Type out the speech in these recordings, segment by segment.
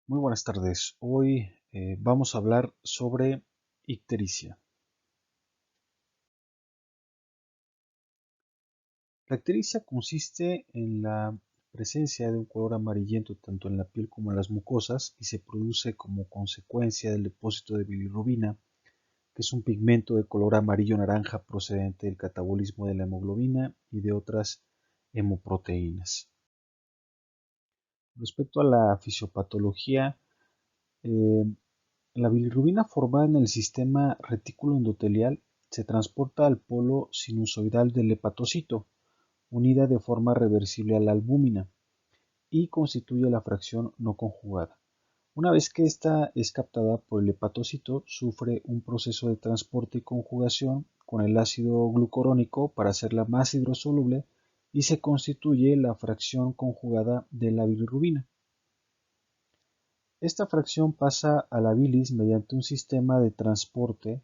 Muy buenas tardes. Hoy vamos a hablar sobre ictericia. La ictericia consiste en la presencia de un color amarillento tanto en la piel como en las mucosas y se produce como consecuencia del depósito de bilirrubina, que es un pigmento de color amarillo-naranja procedente del catabolismo de la hemoglobina y de otras hemoproteínas. Respecto a la fisiopatología, eh, la bilirrubina formada en el sistema retículo endotelial se transporta al polo sinusoidal del hepatocito, unida de forma reversible a la albúmina, y constituye la fracción no conjugada. Una vez que ésta es captada por el hepatocito, sufre un proceso de transporte y conjugación con el ácido glucurónico para hacerla más hidrosoluble y se constituye la fracción conjugada de la bilirrubina. Esta fracción pasa a la bilis mediante un sistema de transporte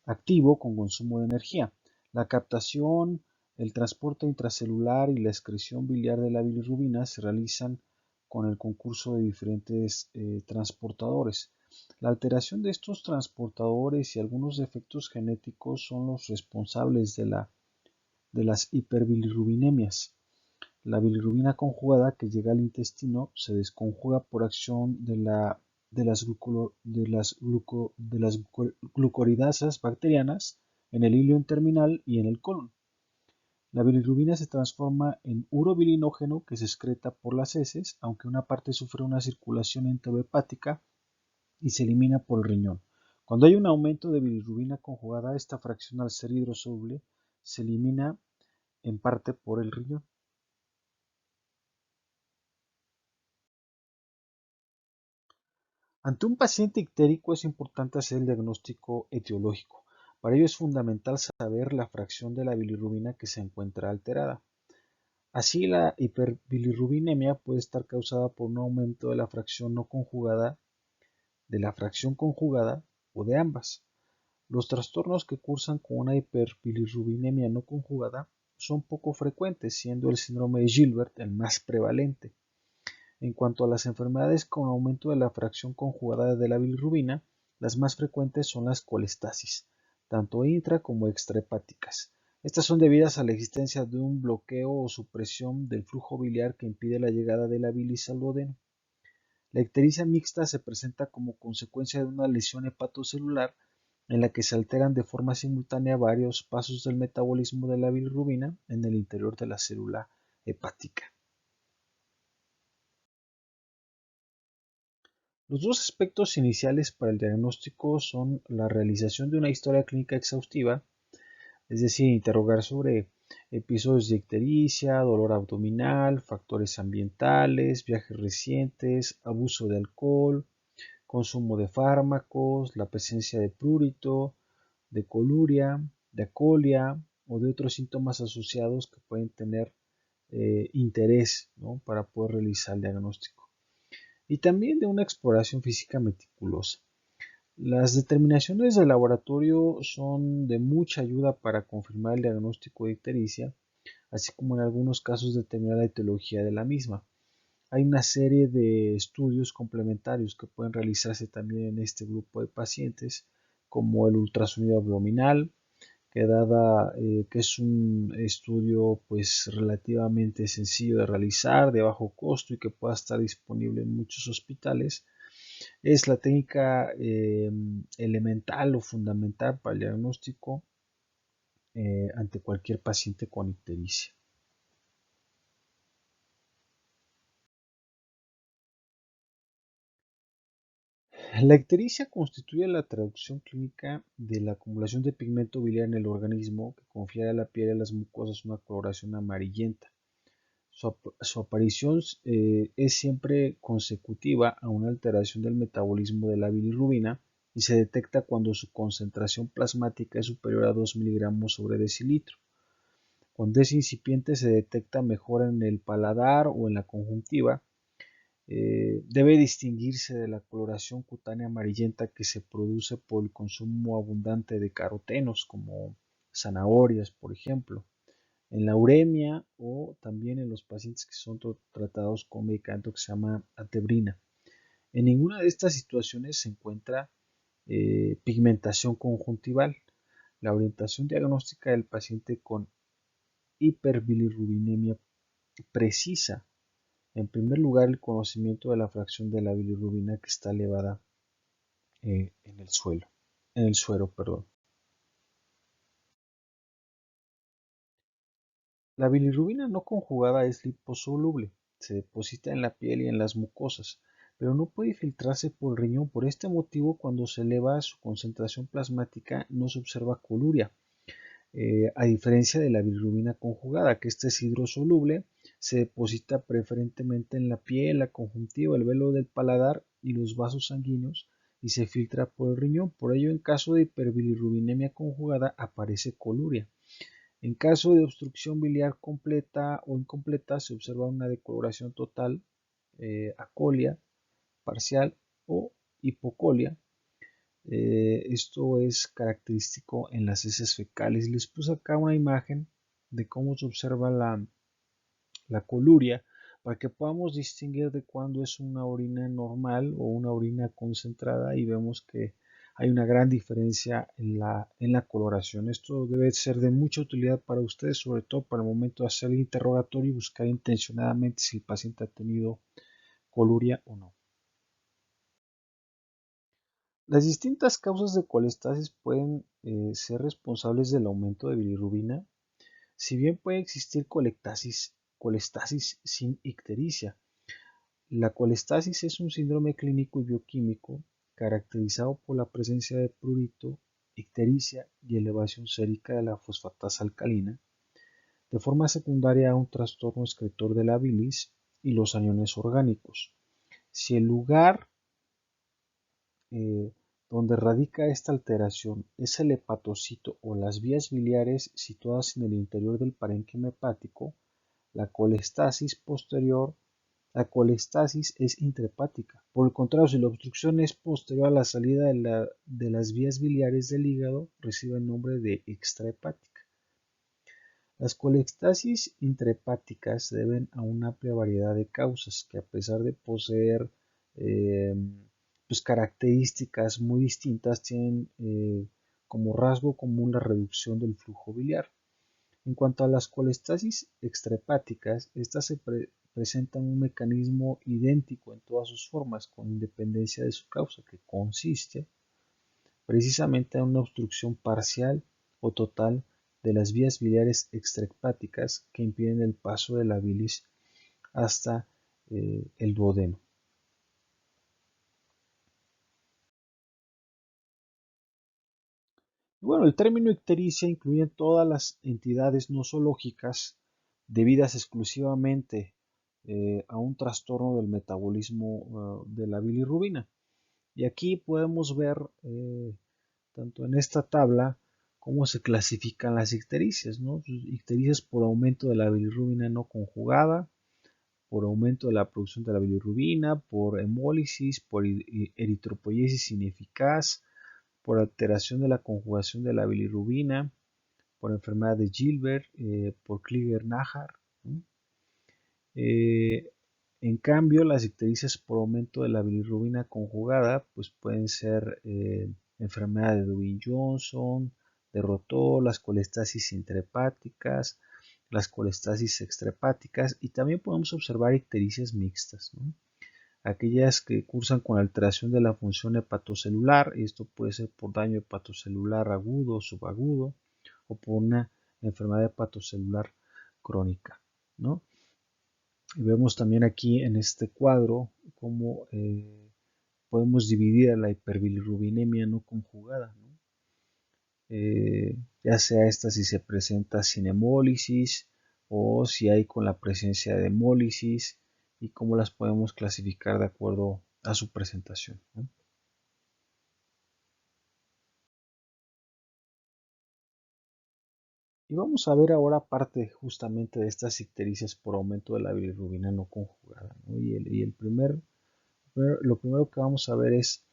activo con consumo de energía. La captación, el transporte intracelular y la excreción biliar de la bilirrubina se realizan con el concurso de diferentes transportadores. La alteración de estos transportadores y algunos defectos genéticos son los responsables de las hiperbilirrubinemias. La bilirrubina conjugada que llega al intestino se desconjuga por acción de las glucoridasas bacterianas en el hilo terminal y en el colon. La bilirrubina se transforma en urobilinógeno que se excreta por las heces, aunque una parte sufre una circulación enterohepática y se elimina por el riñón. Cuando hay un aumento de bilirrubina conjugada, esta fracción al ser hidrosoluble se elimina en parte por el riñón. Ante un paciente ictérico es importante hacer el diagnóstico etiológico. Para ello es fundamental saber la fracción de la bilirrubina que se encuentra alterada. Así, la hiperbilirrubinemia puede estar causada por un aumento de la fracción no conjugada, de la fracción conjugada o de ambas. Los trastornos que cursan con una hiperbilirrubinemia no conjugada son poco frecuentes, siendo el síndrome de Gilbert el más prevalente. En cuanto a las enfermedades con aumento de la fracción conjugada de la bilirrubina, las más frecuentes son las colestasis, tanto intra como extrahepáticas. Estas son debidas a la existencia de un bloqueo o supresión del flujo biliar que impide la llegada de la bilis al duodeno. La ictericia mixta se presenta como consecuencia de una lesión hepatocelular en la que se alteran de forma simultánea varios pasos del metabolismo de la bilirrubina en el interior de la célula hepática. Los dos aspectos iniciales para el diagnóstico son la realización de una historia clínica exhaustiva, es decir, interrogar sobre episodios de ictericia, dolor abdominal, factores ambientales, viajes recientes, abuso de alcohol, consumo de fármacos, la presencia de prurito, de coluria, de acolia o de otros síntomas asociados que pueden tener interés, ¿no?, para poder realizar el diagnóstico. Y también de una exploración física meticulosa. Las determinaciones de laboratorio son de mucha ayuda para confirmar el diagnóstico de ictericia, así como en algunos casos determinar la etiología de la misma. Hay una serie de estudios complementarios que pueden realizarse también en este grupo de pacientes, como el ultrasonido abdominal, que es un estudio pues relativamente sencillo de realizar, de bajo costo y que pueda estar disponible en muchos hospitales. Es la técnica elemental o fundamental para el diagnóstico ante cualquier paciente con ictericia. La ictericia constituye la traducción clínica de la acumulación de pigmento biliar en el organismo que confiere a la piel y a las mucosas una coloración amarillenta. Su aparición es siempre consecutiva a una alteración del metabolismo de la bilirrubina y se detecta cuando su concentración plasmática es superior a 2 miligramos sobre decilitro. Cuando es incipiente se detecta mejor en el paladar o en la conjuntiva. Debe distinguirse de la coloración cutánea amarillenta que se produce por el consumo abundante de carotenos como zanahorias, por ejemplo, en la uremia o también en los pacientes que son tratados con medicamento que se llama atebrina. En ninguna de estas situaciones se encuentra pigmentación conjuntival. La orientación diagnóstica del paciente con hiperbilirrubinemia precisa, en primer lugar, el conocimiento de la fracción de la bilirrubina que está elevada en el suero, perdón. La bilirrubina no conjugada es liposoluble, se deposita en la piel y en las mucosas, pero no puede filtrarse por el riñón. Por este motivo, cuando se eleva su concentración plasmática, no se observa coluria, a diferencia de la bilirrubina conjugada, que esta es hidrosoluble, se deposita preferentemente en la piel, la conjuntiva, el velo del paladar y los vasos sanguíneos y se filtra por el riñón. Por ello, en caso de hiperbilirrubinemia conjugada, aparece coluria. En caso de obstrucción biliar completa o incompleta, se observa una decoloración total, acolia, parcial o hipocolia. Esto es característico en las heces fecales. Les puse acá una imagen de cómo se observa la coluria para que podamos distinguir de cuándo es una orina normal o una orina concentrada y vemos que hay una gran diferencia en la coloración. Esto debe ser de mucha utilidad para ustedes, sobre todo para el momento de hacer el interrogatorio y buscar intencionadamente si el paciente ha tenido coluria o no. Las distintas causas de colestasis pueden ser responsables del aumento de bilirrubina, si bien puede existir colestasis sin ictericia. La colestasis es un síndrome clínico y bioquímico caracterizado por la presencia de prurito, ictericia y elevación sérica de la fosfatasa alcalina, de forma secundaria a un trastorno excretor de la bilis y los aniones orgánicos. Si el lugar donde radica esta alteración es el hepatocito o las vías biliares situadas en el interior del parénquima hepático, la colestasis posterior, la colestasis es intrahepática. Por el contrario, si la obstrucción es posterior a la salida de las vías biliares del hígado, recibe el nombre de extrahepática. Las colestasis intrahepáticas se deben a una amplia variedad de causas que, a pesar de poseer eh, pues características muy distintas, tienen como rasgo común la reducción del flujo biliar. En cuanto a las colestasis extrahepáticas, estas presentan un mecanismo idéntico en todas sus formas, con independencia de su causa, que consiste precisamente en una obstrucción parcial o total de las vías biliares extrahepáticas que impiden el paso de la bilis hasta el duodeno. Bueno, el término ictericia incluye todas las entidades nosológicas debidas exclusivamente a un trastorno del metabolismo de la bilirrubina. Y aquí podemos ver, tanto en esta tabla, cómo se clasifican las ictericias, ¿no? Ictericias por aumento de la bilirrubina no conjugada, por aumento de la producción de la bilirrubina, por hemólisis, por eritropoiesis ineficaz, por alteración de la conjugación de la bilirrubina, por enfermedad de Gilbert, por Klinger-Najar. ¿No? En cambio, las ictericias por aumento de la bilirrubina conjugada pues pueden ser enfermedad de Dubin-Johnson, de Rotó, las colestasis intrahepáticas, las colestasis extrahepáticas y también podemos observar ictericias mixtas, ¿no? Aquellas que cursan con alteración de la función hepatocelular, y esto puede ser por daño hepatocelular agudo o subagudo, o por una enfermedad hepatocelular crónica, ¿no? Y vemos también aquí en este cuadro cómo podemos dividir a la hiperbilirrubinemia no conjugada, ¿no? Ya sea esta si se presenta sin hemólisis o si hay con la presencia de hemólisis y cómo las podemos clasificar de acuerdo a su presentación, ¿no? Y vamos a ver ahora parte justamente de estas ictericias por aumento de la bilirrubina no conjugada, ¿no? Lo primero que vamos a ver es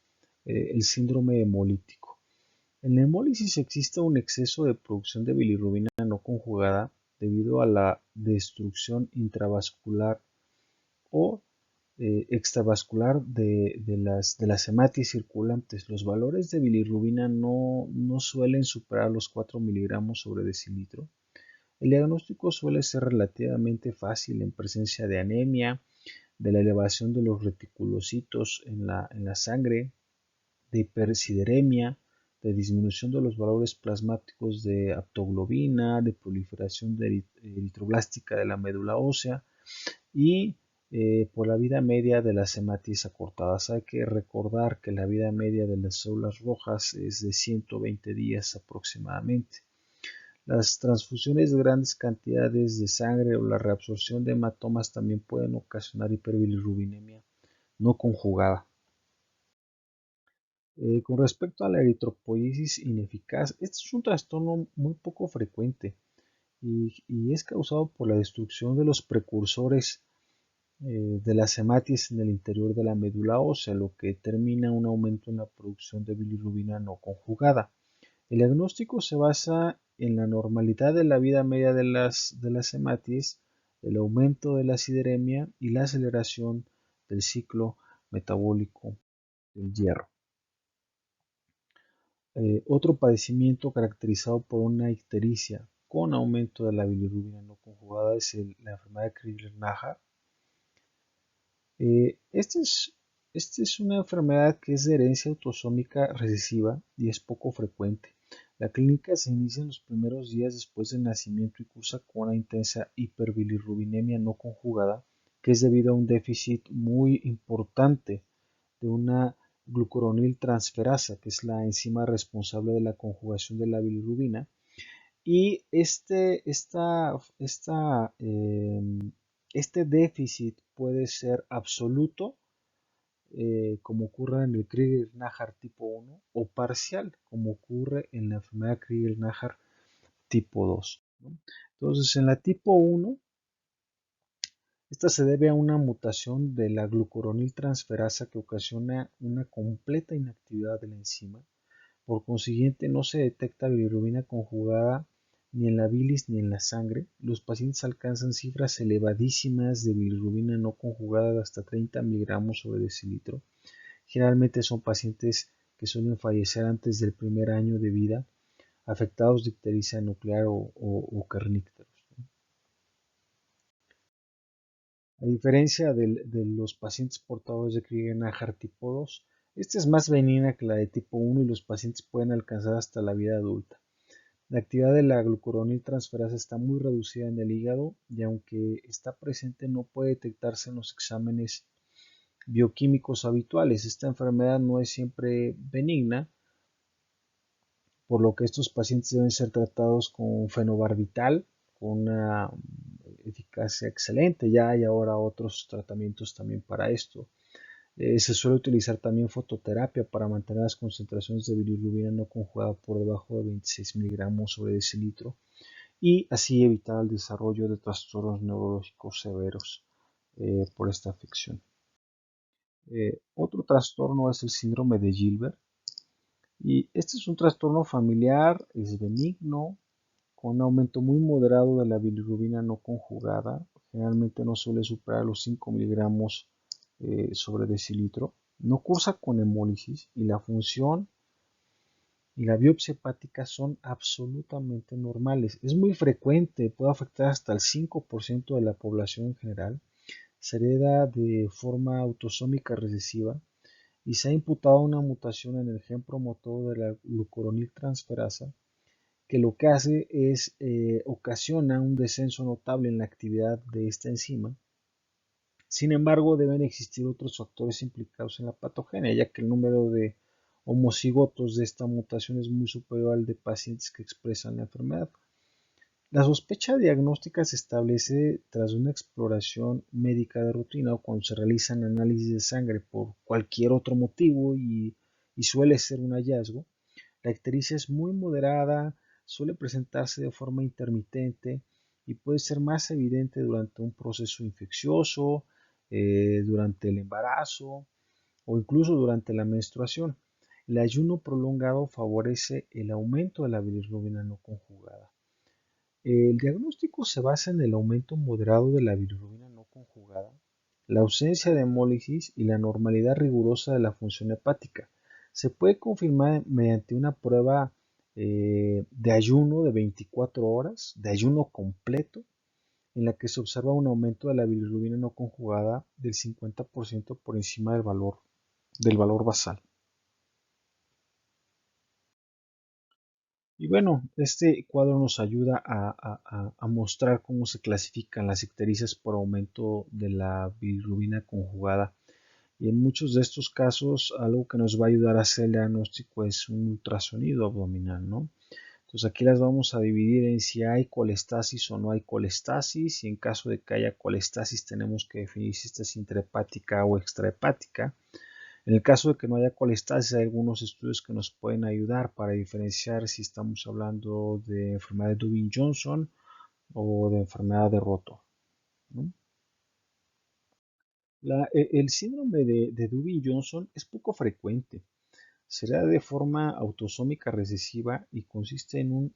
el síndrome hemolítico. En la hemólisis existe un exceso de producción de bilirrubina no conjugada debido a la destrucción intravascular o extravascular de las hematis circulantes. Los valores de bilirrubina no suelen superar los 4 miligramos sobre decilitro. El diagnóstico suele ser relativamente fácil en presencia de anemia, de la elevación de los reticulocitos en la sangre, de hipersideremia, de disminución de los valores plasmáticos de aptoglobina, de proliferación de eritroblástica de la médula ósea y por la vida media de las hematis acortadas. Hay que recordar que la vida media de las células rojas es de 120 días aproximadamente. Las transfusiones de grandes cantidades de sangre o la reabsorción de hematomas también pueden ocasionar hiperbilirrubinemia no conjugada. Con respecto a la eritropoiesis ineficaz, este es un trastorno muy poco frecuente y es causado por la destrucción de los precursores de las hematis en el interior de la médula ósea, lo que determina un aumento en la producción de bilirrubina no conjugada. El diagnóstico se basa en la normalidad de la vida media de las hematis, el aumento de la sideremia y la aceleración del ciclo metabólico del hierro. Otro padecimiento caracterizado por una ictericia con aumento de la bilirrubina no conjugada es la enfermedad de Crigler-Najjar. Esta es una enfermedad que es de herencia autosómica recesiva y es poco frecuente. La clínica se inicia en los primeros días después del nacimiento y cursa con una intensa hiperbilirrubinemia no conjugada, que es debido a un déficit muy importante de una glucuroniltransferasa, que es la enzima responsable de la conjugación de la bilirrubina. Y este déficit puede ser absoluto, como ocurre en el Crigler-Najjar tipo 1, o parcial, como ocurre en la enfermedad Crigler-Najjar tipo 2, ¿no? Entonces, en la tipo 1, esta se debe a una mutación de la glucuroniltransferasa que ocasiona una completa inactividad de la enzima. Por consiguiente, no se detecta bilirrubina conjugada ni en la bilis ni en la sangre. Los pacientes alcanzan cifras elevadísimas de bilirrubina no conjugada de hasta 30 miligramos sobre decilitro. Generalmente son pacientes que suelen fallecer antes del primer año de vida, afectados de ictericia nuclear o kernícteros. A diferencia de los pacientes portadores de Crigler-Najjar tipo 2, esta es más benigna que la de tipo 1 y los pacientes pueden alcanzar hasta la vida adulta. La actividad de la glucuroniltransferasa está muy reducida en el hígado y aunque está presente no puede detectarse en los exámenes bioquímicos habituales. Esta enfermedad no es siempre benigna, por lo que estos pacientes deben ser tratados con fenobarbital, con una eficacia excelente. Ya hay ahora otros tratamientos también para esto. Se suele utilizar también fototerapia para mantener las concentraciones de bilirrubina no conjugada por debajo de 26 miligramos sobre decilitro y así evitar el desarrollo de trastornos neurológicos severos por esta afección. Otro trastorno es el síndrome de Gilbert y este es un trastorno familiar, es benigno, con un aumento muy moderado de la bilirrubina no conjugada, generalmente no suele superar los 5 miligramos sobre decilitro, no cursa con hemólisis y la función y la biopsia hepática son absolutamente normales. Es muy frecuente, puede afectar hasta el 5% de la población en general, se hereda de forma autosómica recesiva y se ha imputado una mutación en el gen promotor de la glucuroniltransferasa que lo que hace es ocasiona un descenso notable en la actividad de esta enzima. Sin embargo, deben existir otros factores implicados en la patogenia, ya que el número de homocigotos de esta mutación es muy superior al de pacientes que expresan la enfermedad. La sospecha diagnóstica se establece tras una exploración médica de rutina o cuando se realizan análisis de sangre por cualquier otro motivo y suele ser un hallazgo. La ictericia es muy moderada, suele presentarse de forma intermitente y puede ser más evidente durante un proceso infeccioso, durante el embarazo o incluso durante la menstruación. El ayuno prolongado favorece el aumento de la bilirrubina no conjugada. El diagnóstico se basa en el aumento moderado de la bilirrubina no conjugada, la ausencia de hemólisis y la normalidad rigurosa de la función hepática. Se puede confirmar mediante una prueba de ayuno de 24 horas, de ayuno completo, en la que se observa un aumento de la bilirrubina no conjugada del 50% por encima del valor basal. Y bueno, este cuadro nos ayuda a mostrar cómo se clasifican las icterícias por aumento de la bilirrubina conjugada. Y en muchos de estos casos, algo que nos va a ayudar a hacer el diagnóstico es un ultrasonido abdominal, ¿no? Entonces aquí las vamos a dividir en si hay colestasis o no hay colestasis, y en caso de que haya colestasis tenemos que definir si esta es intrahepática o extrahepática. En el caso de que no haya colestasis, hay algunos estudios que nos pueden ayudar para diferenciar si estamos hablando de enfermedad de Dubin-Johnson o de enfermedad de Rotor, ¿no? El síndrome de Dubin-Johnson es poco frecuente. Se da de forma autosómica recesiva y consiste en un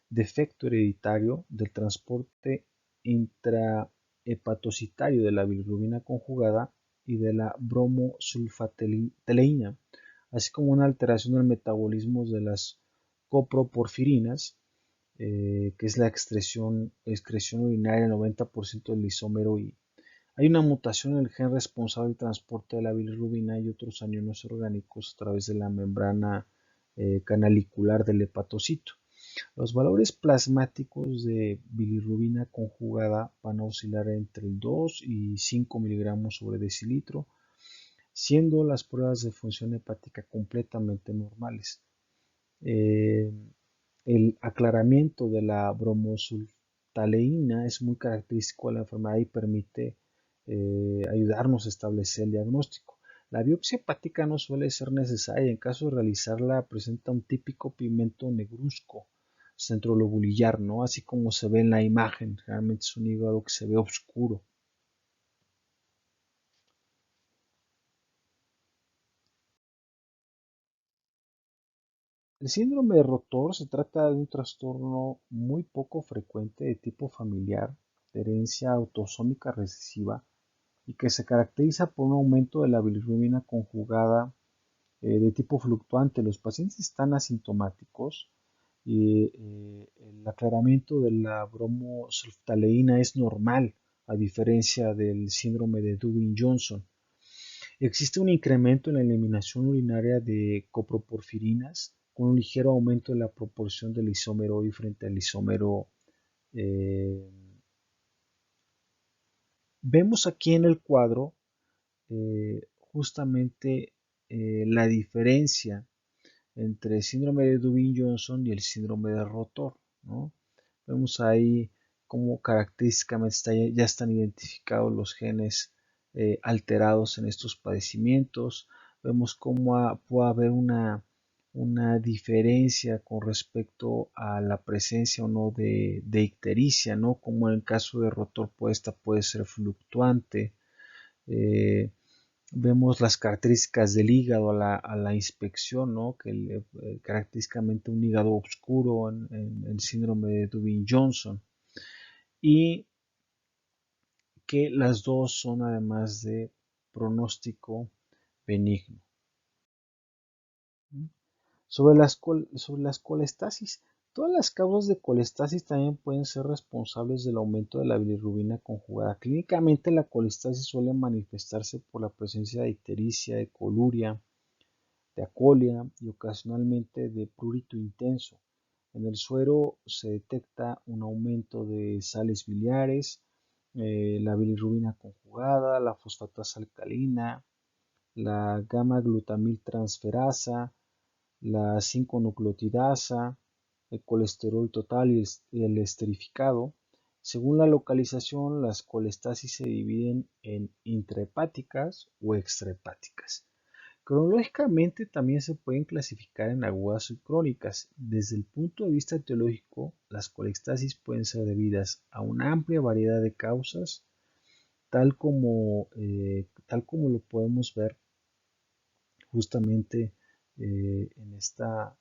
defecto hereditario del transporte intrahepatocitario de la bilirrubina conjugada y de la bromosulfataleína, así como una alteración del metabolismo de las coproporfirinas, que es la excreción urinaria del 90% del isómero I. Hay una mutación en el gen responsable del transporte de la bilirrubina y otros anionios orgánicos a través de la membrana canalicular del hepatocito. Los valores plasmáticos de bilirrubina conjugada van a oscilar entre el 2 y 5 miligramos sobre decilitro, siendo las pruebas de función hepática completamente normales. Eh, el aclaramiento de la bromosultaleína es muy característico de la enfermedad y permite ayudarnos a establecer el diagnóstico. La biopsia hepática no suele ser necesaria. En caso de realizarla, presenta un típico pigmento negruzco centrolobulillar, ¿no? Así como se ve en la imagen. Realmente es un hígado que se ve oscuro. El síndrome de Rotor se trata de un trastorno muy poco frecuente de tipo familiar, de herencia autosómica recesiva y que se caracteriza por un aumento de la bilirrubina conjugada de tipo fluctuante. Los pacientes están asintomáticos y el aclaramiento de la bromosulftaleína es normal, a diferencia del síndrome de Dubin-Johnson. Existe un incremento en la eliminación urinaria de coproporfirinas con un ligero aumento de la proporción del isómero I frente al isómero. eh, Vemos aquí en el cuadro justamente la diferencia entre el síndrome de Dubin-Johnson y el síndrome de Rotor, ¿no? Vemos ahí cómo característicamente ya están identificados los genes alterados en estos padecimientos. Vemos cómo puede haber una diferencia con respecto a la presencia o no de ictericia, ¿no? Como en el caso de Rotor, esta puede ser fluctuante. Eh, Vemos las características del hígado a la inspección, ¿no? Que característicamente un hígado oscuro en el síndrome de Dubin-Johnson y que las dos son además de pronóstico benigno. Sobre las colestasis, todas las causas de colestasis también pueden ser responsables del aumento de la bilirrubina conjugada. Clínicamente la colestasis suele manifestarse por la presencia de ictericia, de coluria, de acolia y ocasionalmente de prurito intenso. En el suero se detecta un aumento de sales biliares, la bilirrubina conjugada, la fosfatasa alcalina, la gamma-glutamiltransferasa, la 5-nucleotidasa, el colesterol total y el esterificado. Según la localización, las colestasis se dividen en intrahepáticas o extrahepáticas. Cronológicamente también se pueden clasificar en agudas y crónicas. Desde el punto de vista etiológico, las colestasis pueden ser debidas a una amplia variedad de causas, tal como lo podemos ver justamente en esta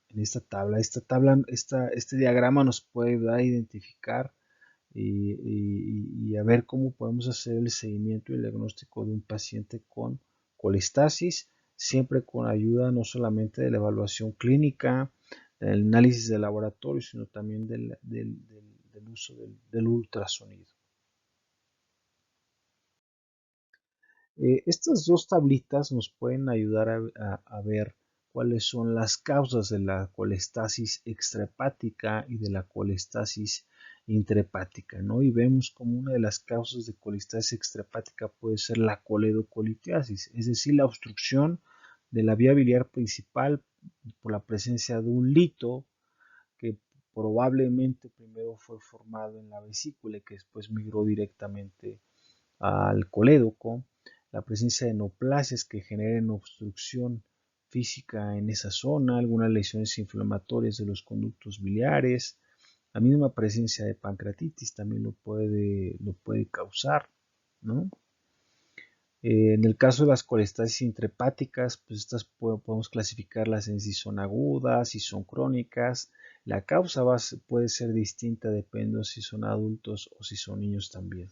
tabla. Este diagrama nos puede ayudar a identificar y a ver cómo podemos hacer el seguimiento y el diagnóstico de un paciente con colestasis, siempre con ayuda no solamente de la evaluación clínica, del análisis de laboratorio, sino también del uso del ultrasonido. Estas dos tablitas nos pueden ayudar a ver cuáles son las causas de la colestasis extrahepática y de la colestasis intrahepática, ¿no? Y vemos como una de las causas de colestasis extrahepática puede ser la coledocolitiasis, es decir, la obstrucción de la vía biliar principal por la presencia de un lito que probablemente primero fue formado en la vesícula y que después migró directamente al colédoco, la presencia de neoplasias que generen obstrucción física en esa zona, algunas lesiones inflamatorias de los conductos biliares, la misma presencia de pancreatitis también lo puede causar, ¿no? En el caso de las colestasis intrahepáticas, pues estas podemos clasificarlas en si son agudas, si son crónicas. La causa puede ser distinta dependiendo si son adultos o si son niños también.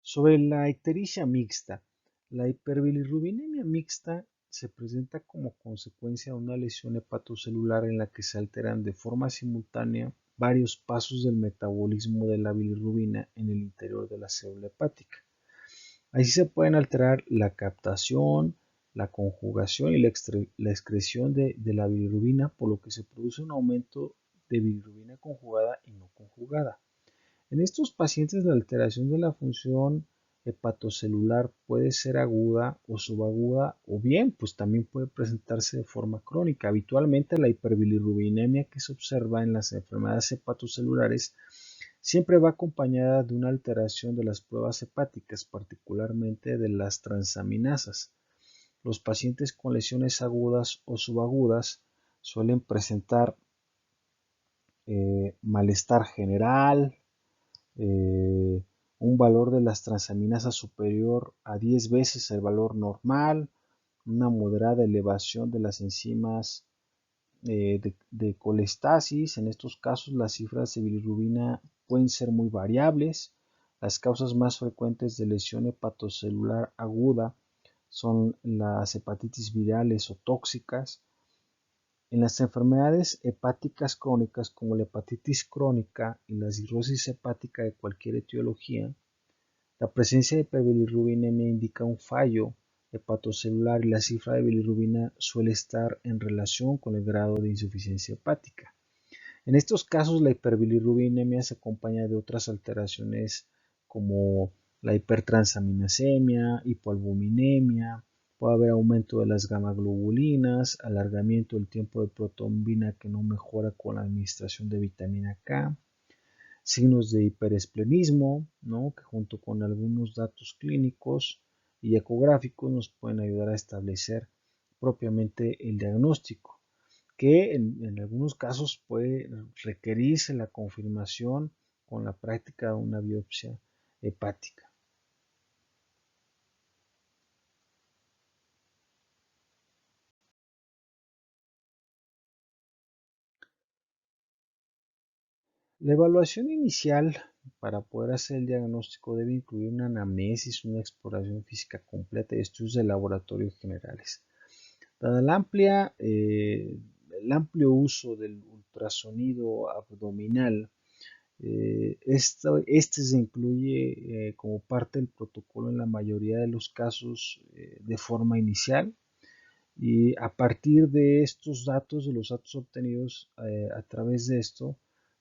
Sobre la ictericia mixta, la hiperbilirrubinemia mixta se presenta como consecuencia de una lesión hepatocelular en la que se alteran de forma simultánea varios pasos del metabolismo de la bilirrubina en el interior de la célula hepática. Así se pueden alterar la captación, la conjugación y la excreción de la bilirrubina, por lo que se produce un aumento de bilirrubina conjugada y no conjugada. En estos pacientes la alteración de la función hepatocelular puede ser aguda o subaguda o bien pues también puede presentarse de forma crónica. Habitualmente la hiperbilirrubinemia que se observa en las enfermedades hepatocelulares siempre va acompañada de una alteración de las pruebas hepáticas, particularmente de las transaminasas. Los pacientes con lesiones agudas o subagudas suelen presentar malestar general, un valor de las transaminasas superior a 10 veces el valor normal, una moderada elevación de las enzimas de colestasis. En estos casos las cifras de bilirrubina pueden ser muy variables. Las causas más frecuentes de lesión hepatocelular aguda son las hepatitis virales o tóxicas. En las enfermedades hepáticas crónicas como la hepatitis crónica y la cirrosis hepática de cualquier etiología, la presencia de hiperbilirrubinemia indica un fallo hepatocelular y la cifra de bilirrubina suele estar en relación con el grado de insuficiencia hepática. En estos casos, la hiperbilirrubinemia se acompaña de otras alteraciones como la hipertransaminasemia, hipoalbuminemia, puede haber aumento de las gamaglobulinas, alargamiento del tiempo de protombina que no mejora con la administración de vitamina K, signos de hiperesplenismo, ¿no? Que junto con algunos datos clínicos y ecográficos nos pueden ayudar a establecer propiamente el diagnóstico, que en algunos casos puede requerirse la confirmación con la práctica de una biopsia hepática. La evaluación inicial para poder hacer el diagnóstico debe incluir una anamnesis, una exploración física completa y estudios de laboratorio generales. Dada el amplio uso del ultrasonido abdominal, este se incluye como parte del protocolo en la mayoría de los casos de forma inicial y a partir de estos datos, de los datos obtenidos a través de esto,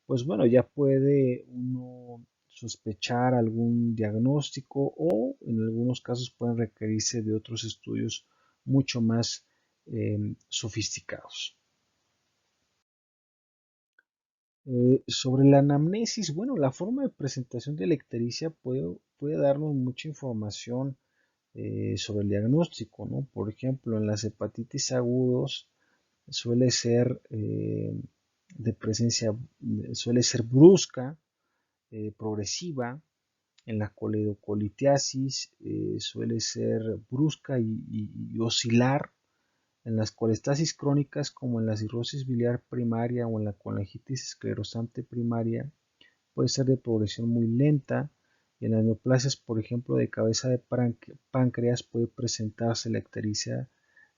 pues bueno, ya puede uno sospechar algún diagnóstico o en algunos casos pueden requerirse de otros estudios mucho más sofisticados. Sobre la anamnesis, bueno, la forma de presentación de la ictericia puede darnos mucha información sobre el diagnóstico, ¿no? Por ejemplo, en las hepatitis agudos suele ser de presencia, suele ser brusca, progresiva. En la coledocolitiasis suele ser brusca y oscilar En las colestasis crónicas, como en la cirrosis biliar primaria o en la colangitis esclerosante primaria, puede ser de progresión muy lenta, y en las neoplasias, por ejemplo, de cabeza de páncreas, puede presentarse la ictericia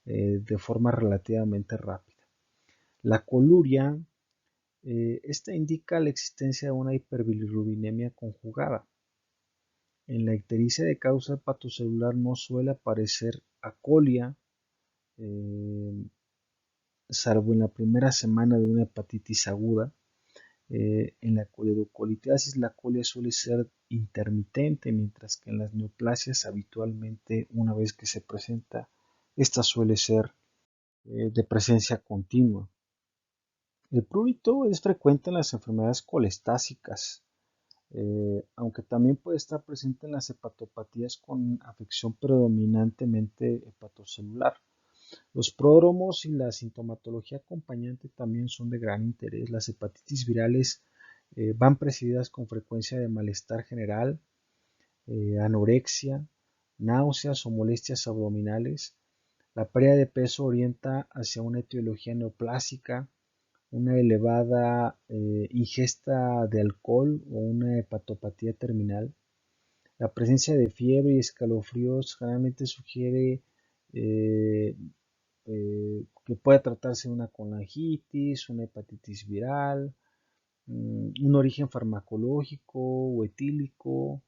de forma relativamente rápida. La coluria, esta indica la existencia de una hiperbilirrubinemia conjugada. En la ictericia de causa hepatocelular no suele aparecer acolia, eh, salvo en la primera semana de una hepatitis aguda. En la coledocolitiasis la colia suele ser intermitente, mientras que en las neoplasias habitualmente una vez que se presenta, esta suele ser de presencia continua. El prurito es frecuente en las enfermedades colestásicas, aunque también puede estar presente en las hepatopatías con afección predominantemente hepatocelular. Los pródromos y la sintomatología acompañante también son de gran interés. Las hepatitis virales van precedidas con frecuencia de malestar general, anorexia, náuseas o molestias abdominales. La pérdida de peso orienta hacia una etiología neoplásica, una elevada ingesta de alcohol o una hepatopatía terminal. La presencia de fiebre y escalofríos generalmente sugiere que puede tratarse de una colangitis, una hepatitis viral, un origen farmacológico o etílico.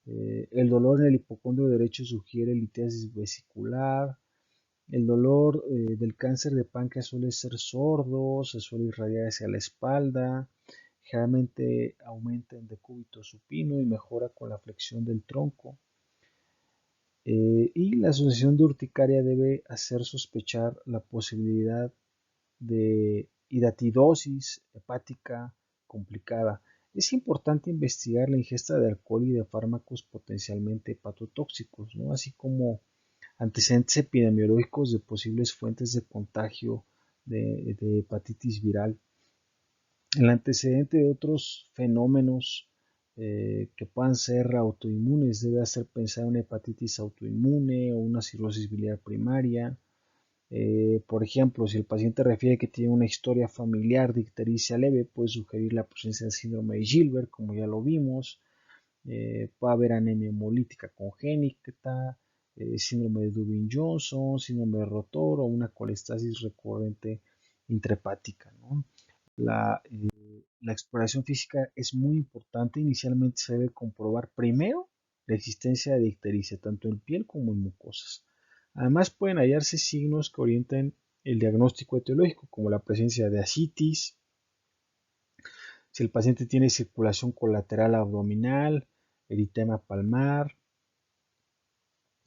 El dolor en el hipocondrio derecho sugiere litiasis vesicular. El dolor del cáncer de páncreas suele ser sordo, se suele irradiar hacia la espalda, generalmente aumenta en decúbito supino y mejora con la flexión del tronco. Y la asociación de urticaria debe hacer sospechar la posibilidad de hidatidosis hepática complicada. Es importante investigar la ingesta de alcohol y de fármacos potencialmente hepatotóxicos, ¿no? Así como antecedentes epidemiológicos de posibles fuentes de contagio de hepatitis viral. El antecedente de otros fenómenos que puedan ser autoinmunes debe hacer pensar en una hepatitis autoinmune o una cirrosis biliar primaria. Por ejemplo, si el paciente refiere que tiene una historia familiar de ictericia leve, puede sugerir la presencia del síndrome de Gilbert, como ya lo vimos. Puede haber anemia hemolítica congénita, síndrome de Dubin-Johnson, síndrome de Rotor o una colestasis recurrente intrahepática, ¿no? La exploración física es muy importante. Inicialmente se debe comprobar primero la existencia de ictericia, tanto en piel como en mucosas. Además, pueden hallarse signos que orienten el diagnóstico etiológico, como la presencia de ascitis, si el paciente tiene circulación colateral abdominal, eritema palmar,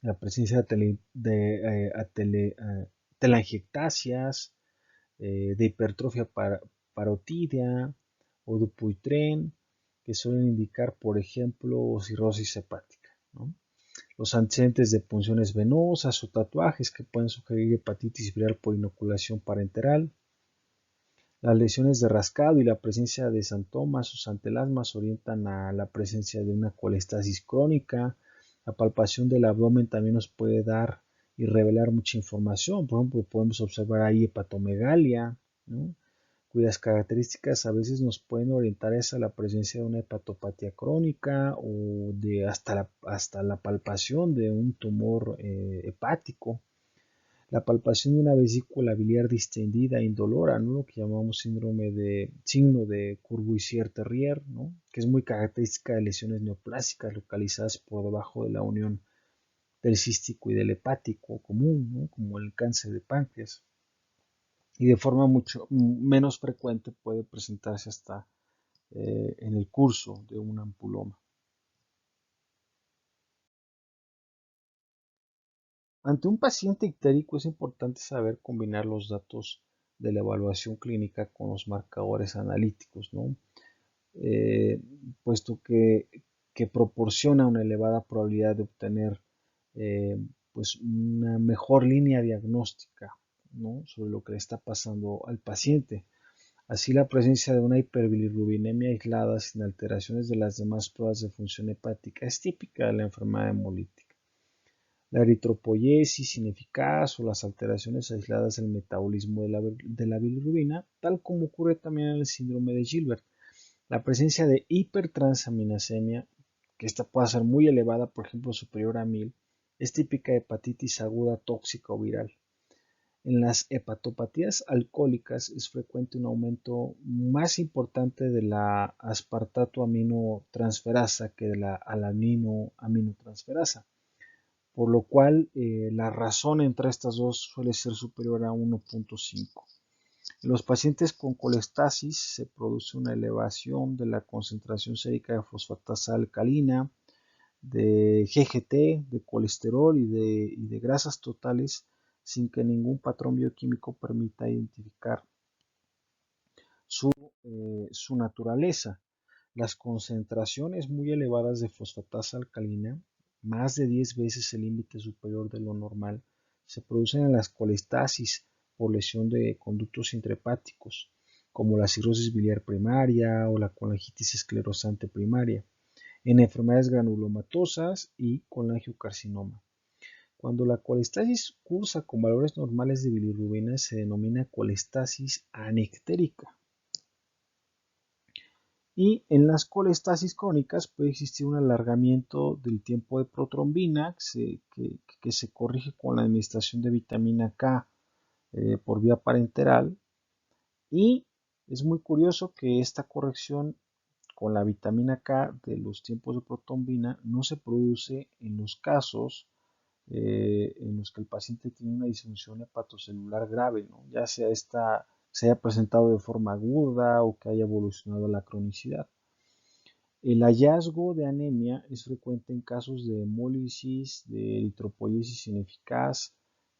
la presencia de telangiectasias, de hipertrofia parotidia o Dupuytren, que suelen indicar, por ejemplo, cirrosis hepática, ¿no? Los antecedentes de punciones venosas o tatuajes que pueden sugerir hepatitis viral por inoculación parenteral. Las lesiones de rascado y la presencia de santomas o santelasmas orientan a la presencia de una colestasis crónica. La palpación del abdomen también nos puede dar y revelar mucha información. Por ejemplo, podemos observar ahí hepatomegalia, ¿no? Cuyas características a veces nos pueden orientar hacia la presencia de una hepatopatía crónica o de hasta la palpación de un tumor hepático. La palpación de una vesícula biliar distendida e indolora, ¿no? Lo que llamamos signo de Courvoisier-Terrier, ¿no? Que es muy característica de lesiones neoplásicas localizadas por debajo de la unión del cístico y del hepático común, ¿no? Como el cáncer de páncreas. Y de forma mucho menos frecuente puede presentarse hasta en el curso de un ampuloma. Ante un paciente ictérico es importante saber combinar los datos de la evaluación clínica con los marcadores analíticos, ¿no? Eh, Puesto que proporciona una elevada probabilidad de obtener eh, pues una mejor línea diagnóstica, ¿no? Sobre lo que le está pasando al paciente. Así, la presencia de una hiperbilirrubinemia aislada sin alteraciones de las demás pruebas de función hepática es típica de la enfermedad hemolítica. La eritropoyesis ineficaz o las alteraciones aisladas en el metabolismo de la bilirrubina, tal como ocurre también en el síndrome de Gilbert. La presencia de hipertransaminasemia, que esta puede ser muy elevada, por ejemplo superior a 1000, es típica de hepatitis aguda tóxica o viral. En las hepatopatías alcohólicas es frecuente un aumento más importante de la aspartato aminotransferasa que de la alanino aminotransferasa, por lo cual la razón entre estas dos suele ser superior a 1.5. En los pacientes con colestasis se produce una elevación de la concentración sérica de fosfatasa alcalina, de GGT, de colesterol y de grasas totales sin que ningún patrón bioquímico permita identificar su naturaleza. Las concentraciones muy elevadas de fosfatasa alcalina, más de 10 veces el límite superior de lo normal, se producen en las colestasis por lesión de conductos intrahepáticos, como la cirrosis biliar primaria o la colangitis esclerosante primaria, en enfermedades granulomatosas y colangiocarcinoma. Cuando la colestasis cursa con valores normales de bilirrubina se denomina colestasis anectérica. Y en las colestasis crónicas puede existir un alargamiento del tiempo de protrombina que se corrige con la administración de vitamina K por vía parenteral. Y es muy curioso que esta corrección con la vitamina K de los tiempos de protrombina no se produce en los casos en los que el paciente tiene una disfunción hepatocelular grave, ¿no? Ya sea esta se haya presentado de forma aguda o que haya evolucionado a la cronicidad. El hallazgo de anemia es frecuente en casos de hemólisis, de eritropoyesis ineficaz,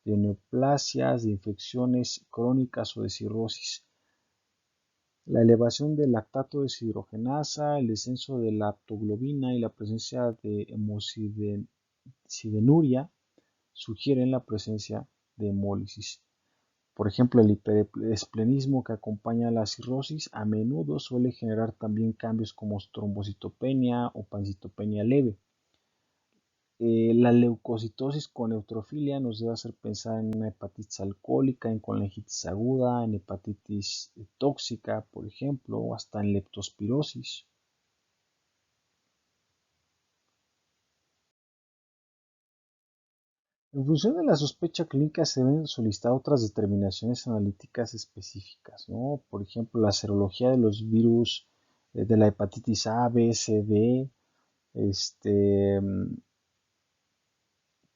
de neoplasias, de infecciones crónicas o de cirrosis. La elevación del lactato deshidrogenasa, el descenso de la aptoglobina y la presencia de hemosidenuria sugieren la presencia de hemólisis. Por ejemplo, el hiperesplenismo que acompaña a la cirrosis a menudo suele generar también cambios como trombocitopenia o pancitopenia leve. La leucocitosis con neutrofilia nos debe hacer pensar en una hepatitis alcohólica, en colangitis aguda, en hepatitis tóxica, por ejemplo, o hasta en leptospirosis. En función de la sospecha clínica se deben solicitar otras determinaciones analíticas específicas, ¿no? Por ejemplo, la serología de los virus de la hepatitis A, B, C, D, este,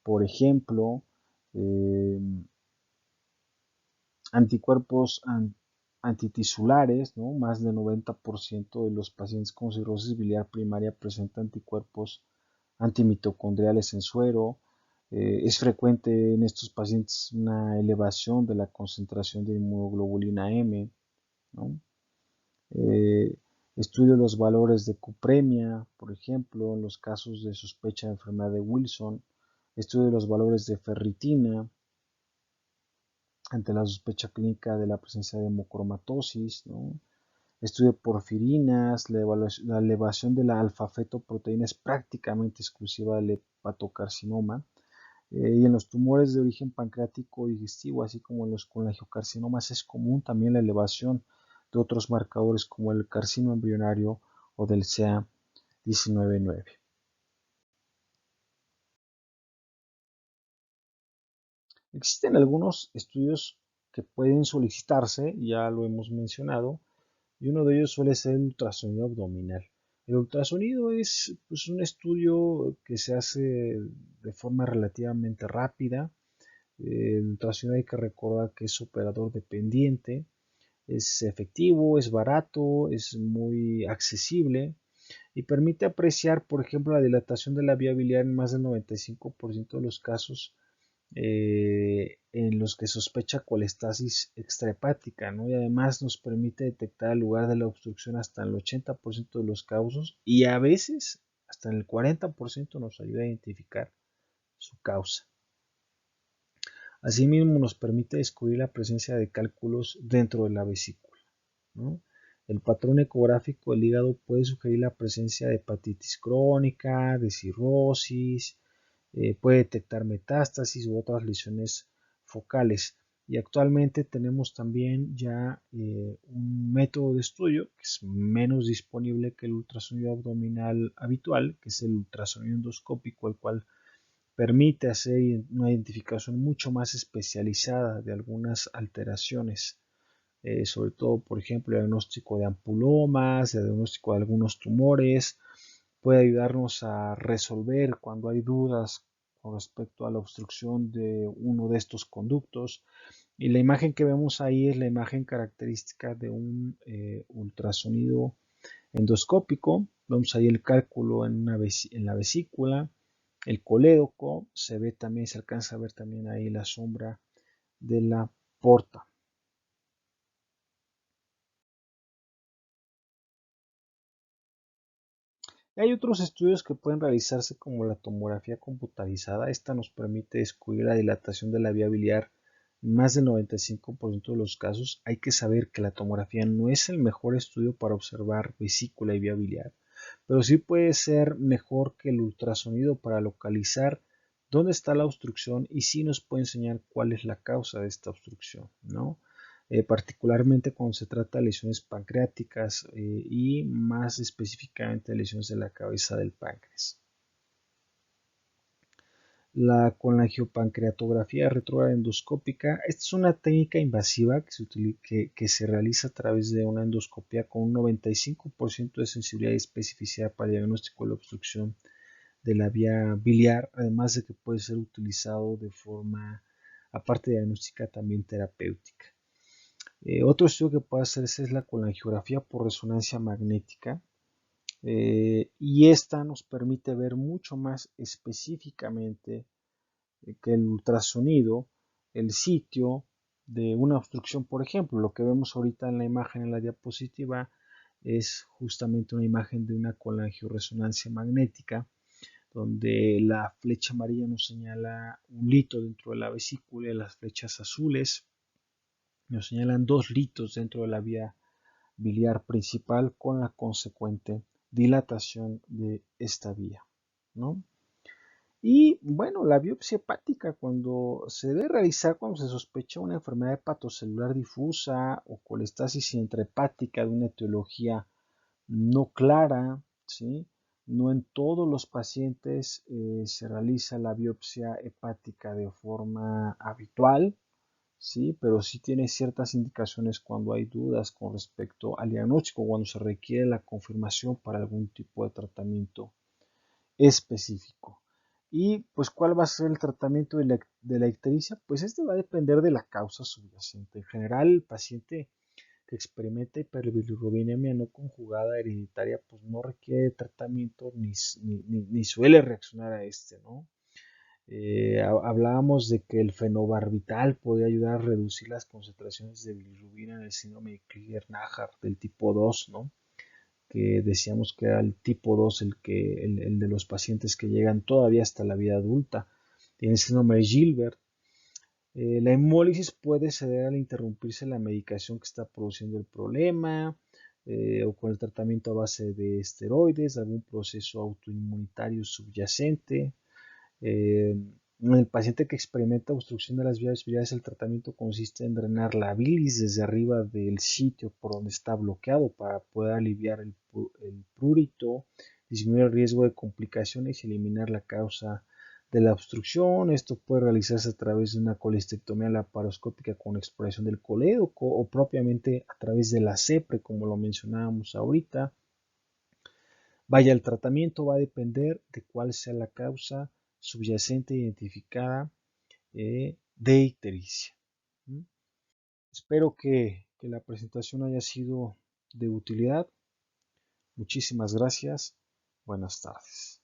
por ejemplo, eh, anticuerpos antitisulares, ¿no? Más del 90% de los pacientes con cirrosis biliar primaria presentan anticuerpos antimitocondriales en suero. Es frecuente en estos pacientes una elevación de la concentración de inmunoglobulina M, ¿no? Eh, estudio los valores de cupremia, por ejemplo, en los casos de sospecha de enfermedad de Wilson. Estudio los valores de ferritina ante la sospecha clínica de la presencia de hemocromatosis, ¿no? Estudio de porfirinas, la elevación de la alfa-fetoproteína es prácticamente exclusiva del hepatocarcinoma. Y en los tumores de origen pancreático digestivo, así como en los colangiocarcinomas, es común también la elevación de otros marcadores como el carcinoma embrionario o del CA19-9. Existen algunos estudios que pueden solicitarse, ya lo hemos mencionado, y uno de ellos suele ser el ultrasonido abdominal. El ultrasonido es pues, un estudio que se hace de forma relativamente rápida. El ultrasonido hay que recordar que es operador dependiente, es efectivo, es barato, es muy accesible y permite apreciar, por ejemplo, la dilatación de la vía biliar en más del 95% de los casos en los que sospecha colestasis extrahepática, ¿no? Y además nos permite detectar el lugar de la obstrucción hasta el 80% de los casos y a veces hasta en el 40% nos ayuda a identificar su causa. Asimismo, nos permite descubrir la presencia de cálculos dentro de la vesícula, ¿no? El patrón ecográfico del hígado puede sugerir la presencia de hepatitis crónica, de cirrosis, puede detectar metástasis u otras lesiones focales. Y actualmente tenemos también ya un método de estudio que es menos disponible que el ultrasonido abdominal habitual, que es el ultrasonido endoscópico, el cual permite hacer una identificación mucho más especializada de algunas alteraciones, sobre todo, por ejemplo, el diagnóstico de ampulomas, el diagnóstico de algunos tumores, puede ayudarnos a resolver cuando hay dudas con respecto a la obstrucción de uno de estos conductos. Y la imagen que vemos ahí es la imagen característica de un ultrasonido endoscópico. Vemos ahí el cálculo en la vesícula, el colédoco, se ve también, se alcanza a ver también ahí la sombra de la porta. Hay otros estudios que pueden realizarse como la tomografía computarizada. Esta nos permite descubrir la dilatación de la vía biliar en más del 95% de los casos. Hay que saber que la tomografía no es el mejor estudio para observar vesícula y vía biliar, pero sí puede ser mejor que el ultrasonido para localizar dónde está la obstrucción y sí nos puede enseñar cuál es la causa de esta obstrucción, ¿no? Particularmente cuando se trata de lesiones pancreáticas y más específicamente lesiones de la cabeza del páncreas. Con la angiopancreatografía retrógrada endoscópica, esta es una técnica invasiva que se realiza a través de una endoscopia con un 95% de sensibilidad y especificidad para el diagnóstico de la obstrucción de la vía biliar, además de que puede ser utilizado de forma, aparte de diagnóstica, también terapéutica. Otro estudio que puede hacerse es la colangiografía por resonancia magnética, y esta nos permite ver mucho más específicamente que el ultrasonido el sitio de una obstrucción. Por ejemplo, lo que vemos ahorita en la imagen en la diapositiva es justamente una imagen de una colangioresonancia magnética, donde la flecha amarilla nos señala un lito dentro de la vesícula y las flechas azules nos señalan dos litos dentro de la vía biliar principal con la consecuente dilatación de esta vía, ¿no? Y bueno, la biopsia hepática cuando se debe realizar cuando se sospecha una enfermedad hepatocelular difusa o colestasis intrahepática de una etiología no clara, ¿sí? No en todos los pacientes se realiza la biopsia hepática de forma habitual, ¿sí? Pero sí tiene ciertas indicaciones cuando hay dudas con respecto al diagnóstico, cuando se requiere la confirmación para algún tipo de tratamiento específico. Y pues, ¿cuál va a ser el tratamiento de la ictericia? Pues este va a depender de la causa subyacente. En general, el paciente que experimenta hiperbilirubinemia no conjugada hereditaria, pues no requiere tratamiento ni suele reaccionar a este, ¿no? Hablábamos de que el fenobarbital podría ayudar a reducir las concentraciones de bilirrubina en el síndrome de Krieger-Najjar del tipo 2, ¿no? Que decíamos que era el tipo 2 el de los pacientes que llegan todavía hasta la vida adulta. Tiene el síndrome de Gilbert. La hemólisis puede ceder al interrumpirse la medicación que está produciendo el problema, o con el tratamiento a base de esteroides, algún proceso autoinmunitario subyacente. En el paciente que experimenta obstrucción de las vías biliares, el tratamiento consiste en drenar la bilis desde arriba del sitio por donde está bloqueado para poder aliviar el prurito, disminuir el riesgo de complicaciones y eliminar la causa de la obstrucción. Esto puede realizarse a través de una colestectomía laparoscópica con exploración del colédoco o propiamente a través de la CEPRE, como lo mencionábamos ahorita. Vaya, el tratamiento va a depender de cuál sea la causa subyacente identificada de ictericia. ¿Mm? Espero que la presentación haya sido de utilidad. Muchísimas gracias. Buenas tardes.